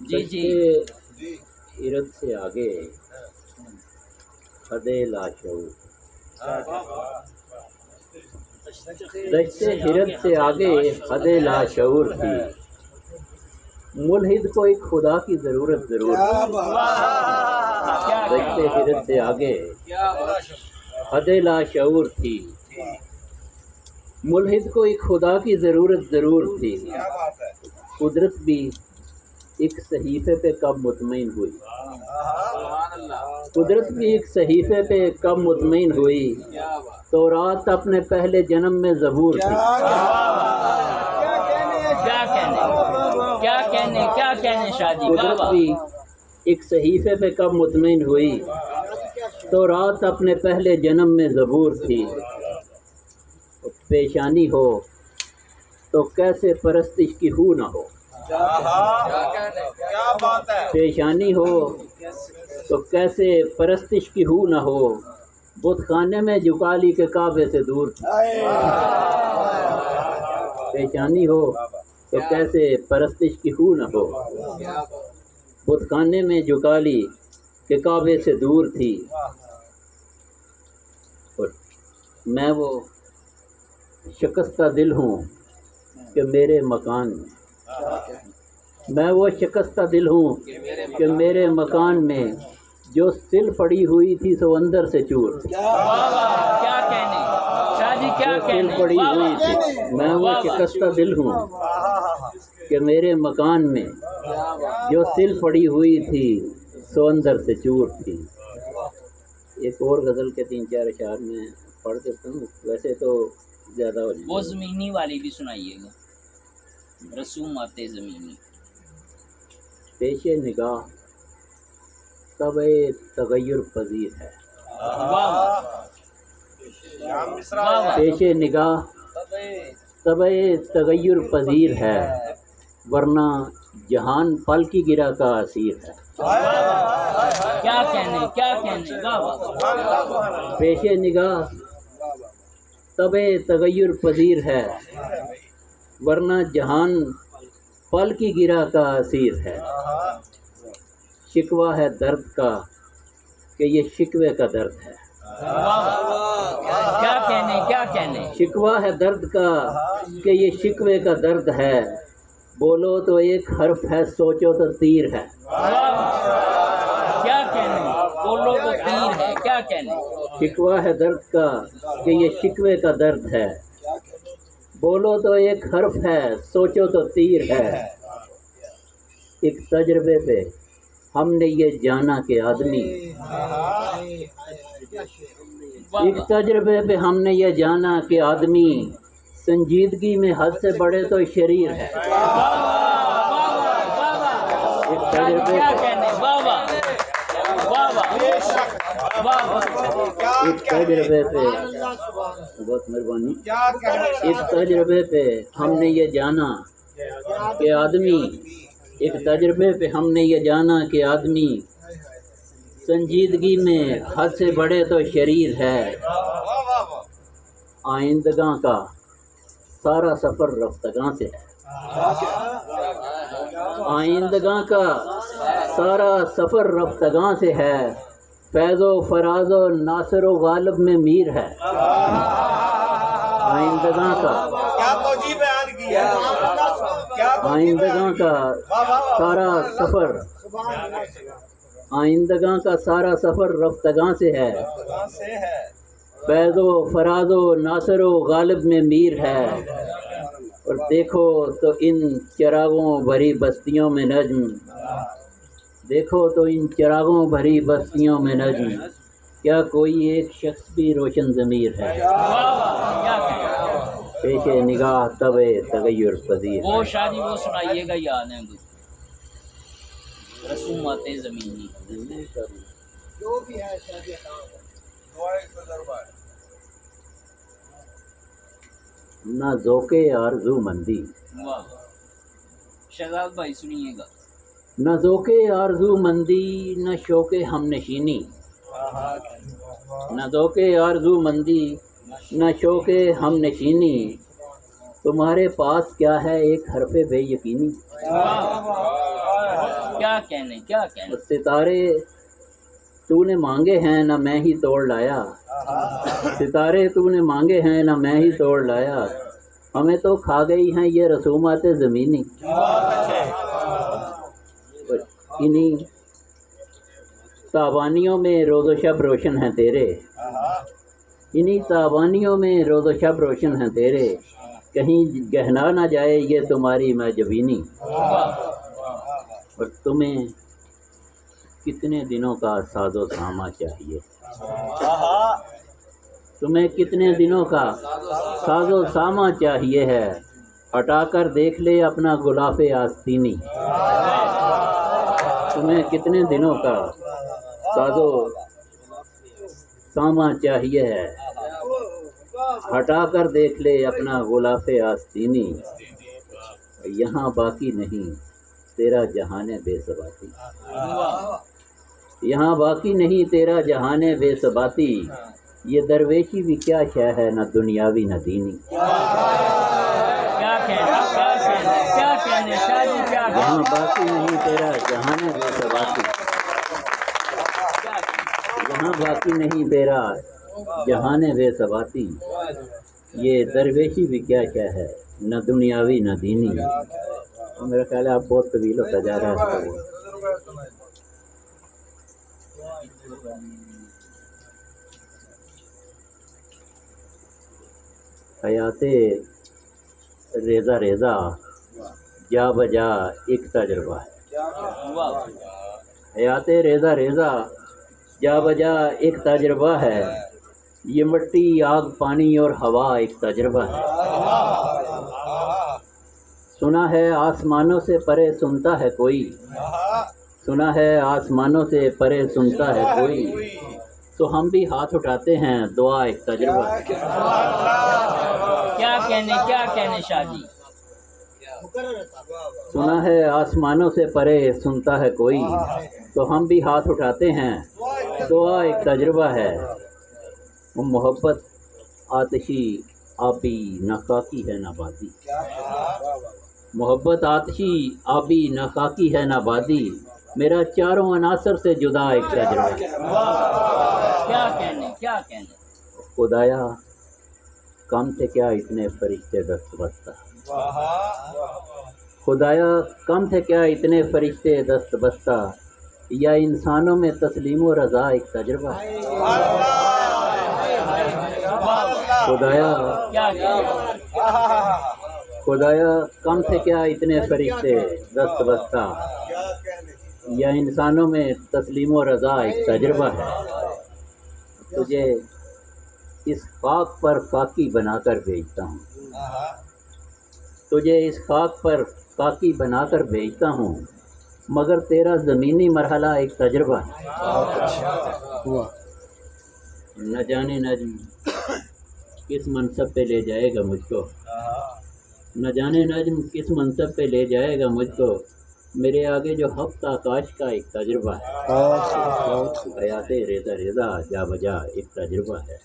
جی جی ارد سے آگے حد لاشعور، دشتے ہرد سے آگے حد لاشعور تھی، ملحد کو ایک خدا کی ضرورت ضرور تھی۔ دشتے ہرد سے آگے حد لاشعور تھی، ملحد کو ایک خدا کی ضرورت ضرور تھی۔ قدرت بھی ایک صحیفے پہ کب مطمئن ہوئی، قدرت بھی ایک صحیفے پہ کب مطمئن ہوئی، تورات اپنے پہلے جنم میں زبور تھی۔ کیا کہنے شاہ جی، قدرت بھی ایک صحیفے پہ کب مطمئن ہوئی، تورات اپنے پہلے جنم میں زبور تھی۔ پیشانی ہو تو کیسے پرستش کی ہو نہ ہو، پیشانی ہو تو کیسے پرستش کی ہو نہ ہو، بت خانے میں جکالی کے کعبے سے دور تھی۔ پیشانی ہو تو کیسے پرستش کی ہو نہ ہو، بت خانے میں جکالی کے کعبے سے دور تھی۔ اور میں وہ شکستہ دل ہوں کہ میرے مکان میں وہ شکستہ دل ہوں کہ میرے مکان میں جو سل پڑی ہوئی تھی سو اندر سے چور تھی۔ کیا کہنے شاہ جی، کیا جو سل کہنے، پڑی ہوئی تھی، میں وہ شکستہ دل ہوں کہ میرے مکان میں جو سل پڑی ہوئی تھی سو اندر سے چور تھی۔ ایک اور غزل کے 3-4 اشعار میں پڑھ دیتا ہوں، ویسے تو زیادہ ہو جائے وہ زمینی والی بھی سنائیے گا، رسومات زمینی۔ پیش نگاہ طبع تغیر پذیر ہے، پیش نگاہ طبع تغیر پذیر ہے، ورنہ جہان پل کی گرہ کا اسیر ہے۔ کیا کہنے پیش نگاہ طبع تغیر پذیر ہے، ورنہ جہان پل کی گرہ کا اسیر ہے۔ شکوہ ہے درد کا کہ یہ شکوے کا درد ہے، کیا کہنے شکوہ ہے درد کا کہ یہ شکوے کا درد ہے، بولو تو ایک حرف ہے سوچو تو تیر ہے۔ کیا کہنے، بولو تو تیر ہے، کیا کہنے، شکوہ ہے درد کا کہ یہ شکوے کا درد ہے، بولو تو ایک حرف ہے سوچو تو تیر ہے۔ ایک تجربے پہ ہم نے یہ جانا کہ آدمی، ایک تجربے پہ ہم نے یہ جانا کہ آدمی سنجیدگی میں حد سے بڑے تو شریر ہے۔ ایک تجربے کیا کہنے، ایک تجربے پہ، بہت مہربانی، ایک تجربے پہ ہم نے یہ جانا کہ آدمی، ایک تجربے پہ ہم نے یہ جانا کہ آدمی سنجیدگی میں حد سے بڑے تو شریر ہے۔ آئندگاں کا سارا سفر رفتگاں سے ہے، آئندگاں کا سارا سفر رفتگاں سے ہے، فیض و فراز و ناصر و غالب میں میر ہے۔ آئندگاں کا آئندگاں کا سارا سفر، آئندگاں کا سارا سفر رفتگاں سے ہے، فیض و فراز و ناصر و غالب میں میر ہے۔ اور دیکھو تو ان چراغوں بھری بستیوں میں نجم، دیکھو تو ان چراغوں بھری بستیوں میں نجم، کیا کوئی ایک شخص بھی روشن ضمیر ہے۔ پیش نگاہ طبع تغیر پذیر وہ شاہ جی وہ سنائیے گا، یاد ہے مجھے، رسومات زمینی۔ نہ ذوق آرزو مندی، شہزاد بھائی سنیے گا۔ نہ ذوق آرزو مندی نہ شوق ہم نشینی، نہ ذوق آرزو مندی نہ شوق ہم نشینی، تمہارے پاس کیا ہے ایک حرف بے یقینی. کیا کہنے کیا کہنے. ستارے تو نے مانگے ہیں نہ میں ہی توڑ لایا. ستارے تو نے مانگے ہیں نہ میں ہی توڑ لایا. ہمیں تو کھا گئی ہیں یہ رسومات زمینی. انہی تابانیوں میں روز و شب روشن ہیں تیرے. انہی تابانیوں میں روز و شب روشن ہیں تیرے. کہیں گہنا نہ جائے یہ تمہاری معجبینی. اور تمہیں کتنے دنوں کا ساز و ساما چاہیے. تمہیں کتنے دنوں کا ساز و ساما چاہیے ہے. ہٹا کر دیکھ لے اپنا غلاف آستینی. تمہیں کتنے دنوں کا ساز و ساما چاہیے ہے. ہٹا کر دیکھ لے اپنا غلاف آستینی. یہاں باقی نہیں تیرا جہان بے ثباتی. یہاں باقی نہیں تیرا جہان بے ثباتی. یہ درویشی بھی کیا شے ہے نہ دنیاوی نہ دینی. کیا کہنے کیا کہنے شاہ جی کیا یہاں باقی نہیں تیرا جہان بے ثباتی. یہاں باقی نہیں تیرا جہان بے ثباتی. یہ درویشی بھی کیا کیا ہے نہ دنیاوی نہ دینی. اور میرا خیال ہے آپ بہت طویل ہوتا جا رہا ہے. حیات ریزہ ریزہ جا بجا ایک تجربہ ہے. حیات ریزہ ریزہ جا بجا ایک تجربہ ہے. یہ مٹی آگ پانی اور ہوا ایک تجربہ ہے. سنا ہے آسمانوں سے پرے سنتا ہے کوئی. سنا ہے آسمانوں سے پرے سنتا ہے کوئی. تو ہم بھی ہاتھ اٹھاتے ہیں دعا ایک تجربہ ہے. کیا کہنے شاہ جی. سنا ہے آسمانوں سے پرے سنتا ہے کوئی. تو ہم بھی ہاتھ اٹھاتے ہیں دعا ایک تجربہ ہے. وہ محبت آتشی آبی نہ خاکی ہے نہ بادی. محبت آتشی آبی نہ خاکی ہے نہ بادی. میرا چاروں عناصر سے جدا ایک تجربہ ہے. کیا کہنے. خدایا کم تھے کیا اتنے فرشتے دست بستہ. خدایا کم تھے کیا اتنے فرشتے دست بستہ. یا انسانوں میں تسلیم و رضا ایک تجربہ ہے. خدایا خدایا کم تھے کیا اتنے فرشتے دست بستہ. یا انسانوں میں تسلیم و رضا ایک تجربہ ہے. تجھے اس خاک پر خاکی بنا کر بھیجتا ہوں. تجھے اس خاک پر خاکی بنا کر بھیجتا ہوں. مگر تیرا زمینی مرحلہ ایک تجربہ ہے. نہ جانے نجم کس منصب پہ لے جائے گا مجھ کو. نہ جانے نجم کس منصب پہ لے جائے گا مجھ کو. میرے آگے جو ہفت آکاش کا ایک تجربہ ہے. حیات ریزہ ریزہ جا بجا ایک تجربہ ہے.